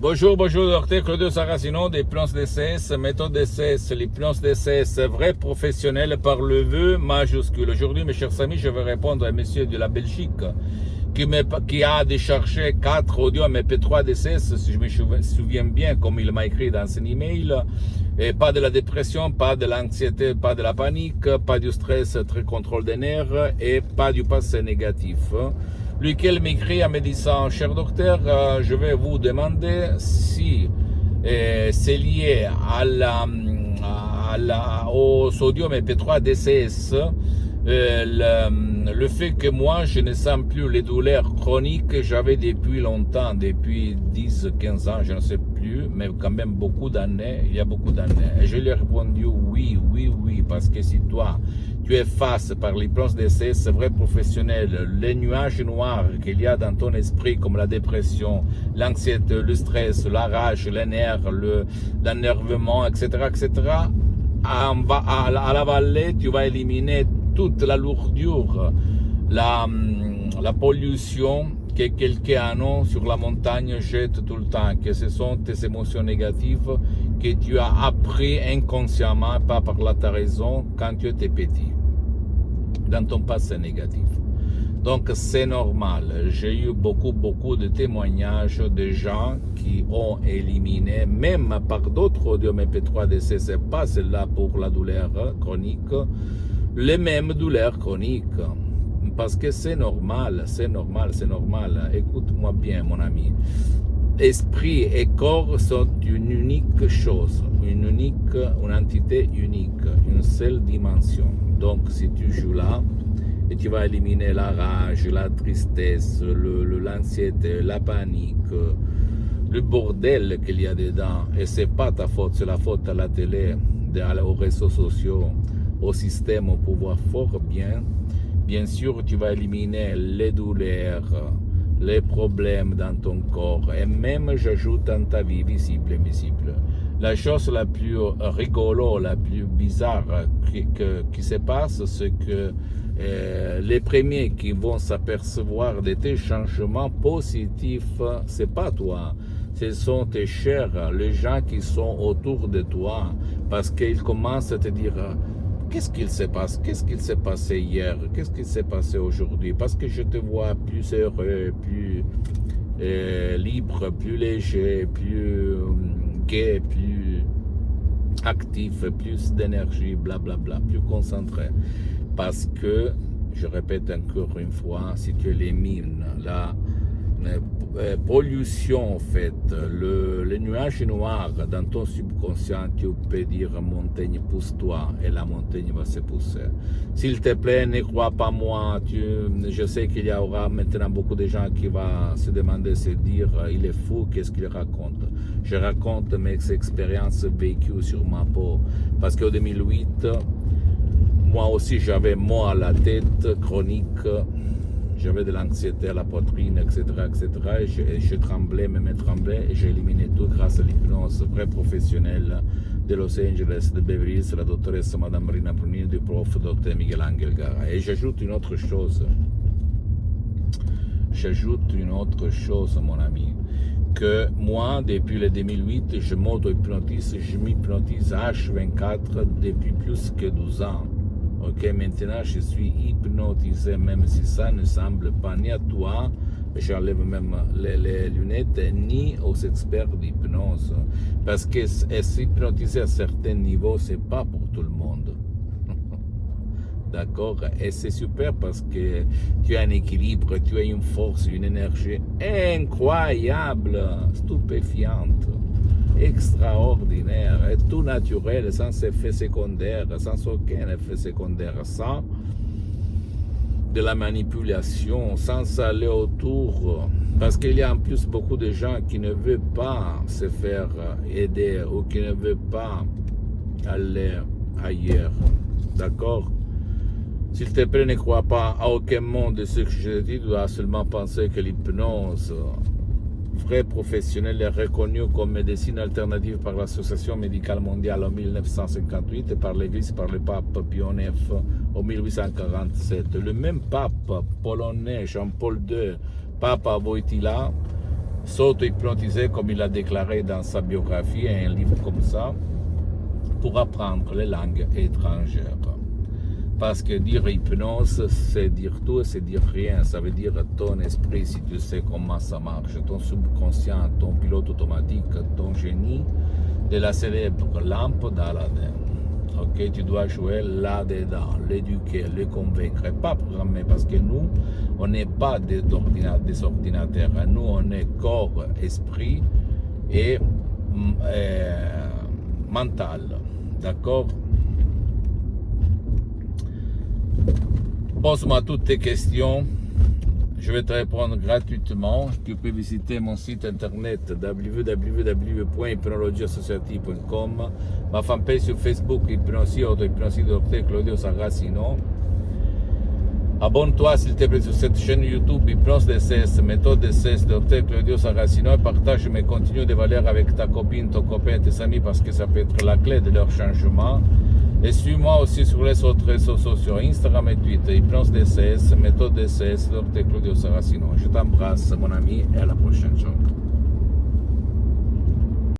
Bonjour, bonjour, docteur Claudio Saracino d'Hypnose DCS, méthode DCS, l'hypnose DCS, vrai professionnel par le vœu majuscule. Aujourd'hui, mes chers amis, je vais répondre à un monsieur de la Belgique qui a déchargé 4 audios MP3 DCS, si je me souviens bien, comme il m'a écrit dans son email. Et pas de la dépression, pas de l'anxiété, pas de la panique, pas du stress, très contrôle des nerfs et pas du passé négatif. Lequel m'écrit en me disant, cher docteur, je vais vous demander si c'est lié au sodium MP3 DCS, le fait que moi je ne sens plus les douleurs chroniques que j'avais depuis longtemps, depuis 10-15 ans, je ne sais plus, mais quand même beaucoup d'années, il y a beaucoup d'années. Et je lui ai répondu oui, parce que si toi, tu es face par l'hypnose DCS, vrai professionnel, les nuages noirs qu'il y a dans ton esprit, comme la dépression, l'anxiété, le stress, la rage, les nerfs, l'énervement, etc., à la vallée, tu vas éliminer toute la lourdure, la pollution que quelqu'un sur la montagne jette tout le temps, que ce sont tes émotions négatives que tu as appris inconsciemment, pas par ta raison, quand tu étais petit, dans ton passé négatif. Donc c'est normal, j'ai eu beaucoup de témoignages de gens qui ont éliminé, même par d'autres audios MP3 DC, c'est pas celle-là pour la douleur chronique, les mêmes douleurs chroniques. Parce que c'est normal. Écoute-moi bien, mon ami. Esprit et corps sont une unique chose, une entité unique, une seule dimension. Donc si tu joues là, et tu vas éliminer la rage, la tristesse, l'anxiété, la panique, le bordel qu'il y a dedans. Et c'est pas ta faute, c'est la faute à la télé, aux réseaux sociaux, au système, au pouvoir fort bien. Bien sûr, tu vas éliminer les douleurs, les problèmes dans ton corps. Et même, j'ajoute, dans ta vie, visible et invisible. La chose la plus rigolo, la plus bizarre qui se passe, c'est que les premiers qui vont s'apercevoir de tes changements positifs, c'est pas toi, ce sont tes chers, les gens qui sont autour de toi, parce qu'ils commencent à te dire, qu'est-ce qu'il se passe, qu'est-ce qu'il s'est passé hier, qu'est-ce qu'il s'est passé aujourd'hui, parce que je te vois plus heureux, plus libre, plus léger, plus gai, plus actif, plus d'énergie, blablabla, plus concentré. Parce que, je répète encore une fois, si tu élimines la pollution, en fait, les nuages noirs dans ton subconscient, tu peux dire montagne, pousse-toi, et la montagne va se pousser. S'il te plaît, ne crois pas moi, je sais qu'il y aura maintenant beaucoup de gens qui vont se demander, se dire, il est fou, qu'est-ce qu'il raconte? Je raconte mes expériences vécues sur ma peau, parce qu'en 2008, moi aussi j'avais maux à la tête, chronique, j'avais de l'anxiété à la poitrine, etc. Et je tremblais, me tremblais, et j'ai éliminé tout grâce à l'hypnose vrai professionnelle de Los Angeles, de Beverly Hills, la doctoresse Madame Marina Brunini, du prof Dr Miguel Angel Gara. Et j'ajoute une autre chose, mon ami, que moi, depuis le 2008, je m'auto-hypnotise, je m'hypnotise H24 depuis plus que 12 ans. Ok, maintenant je suis hypnotisé, même si ça ne semble pas ni à toi, j'enlève même les lunettes, ni aux experts d'hypnose. Parce que s'hypnotiser à certains niveaux, c'est pas pour tout le monde. D'accord? Et c'est super parce que tu as un équilibre, tu as une force, une énergie incroyable, stupéfiante, extraordinaire, et tout naturel, sans effet secondaire, sans aucun effet secondaire, sans de la manipulation, sans aller autour. Parce qu'il y a en plus beaucoup de gens qui ne veulent pas se faire aider ou qui ne veulent pas aller ailleurs. D'accord? S'il te plaît, ne crois pas à aucun mot de ce que je te dis, tu dois seulement penser que l'hypnose vrai professionnel est reconnu comme médecine alternative par l'Association médicale mondiale en 1958 et par l'Église, par le pape Pie IX en 1847. Le même pape polonais, Jean-Paul II, pape Wojtyła, s'auto-hypnotiser comme il a déclaré dans sa biographie, un livre comme ça, pour apprendre les langues étrangères. Parce que dire hypnose, c'est dire tout, c'est dire rien. Ça veut dire ton esprit, si tu sais comment ça marche, ton subconscient, ton pilote automatique, ton génie de la célèbre lampe d'Aladin. Ok, tu dois jouer là-dedans, l'éduquer, le convaincre, et pas programmer, parce que nous, on n'est pas des ordinateurs. Nous, on est corps, esprit et mental. D'accord? Pose-moi toutes tes questions, je vais te répondre gratuitement. Tu peux visiter mon site internet www.hypnologieassociative.com, ma fanpage sur Facebook, Hypnosie, auto-hypnosie de Dr Claudio Saracino. Abonne-toi s'il te plaît sur cette chaîne YouTube Hypnose DCS, méthode DCS de Dr Claudio Saracino, et partage mes contenus de valeur avec ta copine, ton copain et tes amis, parce que ça peut être la clé de leur changement. Et suis-moi aussi sur les autres réseaux sociaux, Instagram et Twitter, Hypnose DCS, méthode DCS, Dr Claudio Saracino. Je t'embrasse, mon ami, et à la prochaine. Ciao.